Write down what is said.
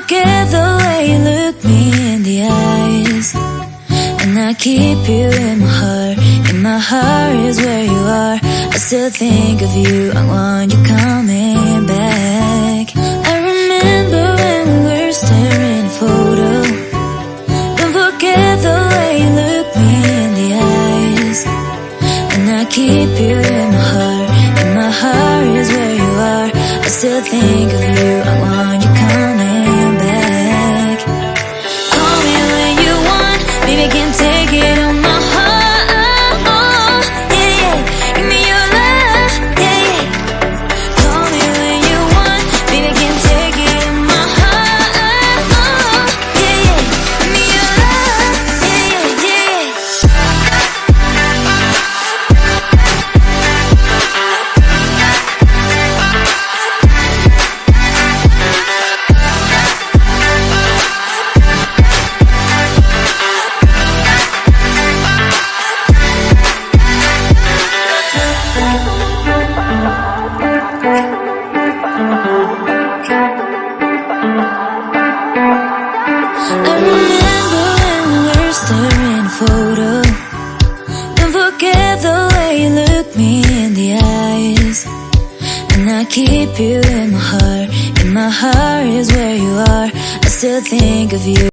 forget the way you look me in the eyes. And I keep you in my heart. In my heart is where you are. I still think of you. I want you coming back. I remember when we were staring at a photo. Don't forget the way you look me in the eyes. And I keep you in my heart. In my heart is where you are. I still think of you. I want you coming back. Call me when you want. Baby, I can't take it on my heart. Yeah, yeah. Give me your love. Yeah, yeah. Call me when you want. Baby, I can't take it on my heart. Yeah, yeah. Give me your love. Yeah, yeah, yeah. I remember when we were staring at a photo. Don't forget the way you look me in the eyes. And I keep you in my heart. In my heart is where you are. I still think of you.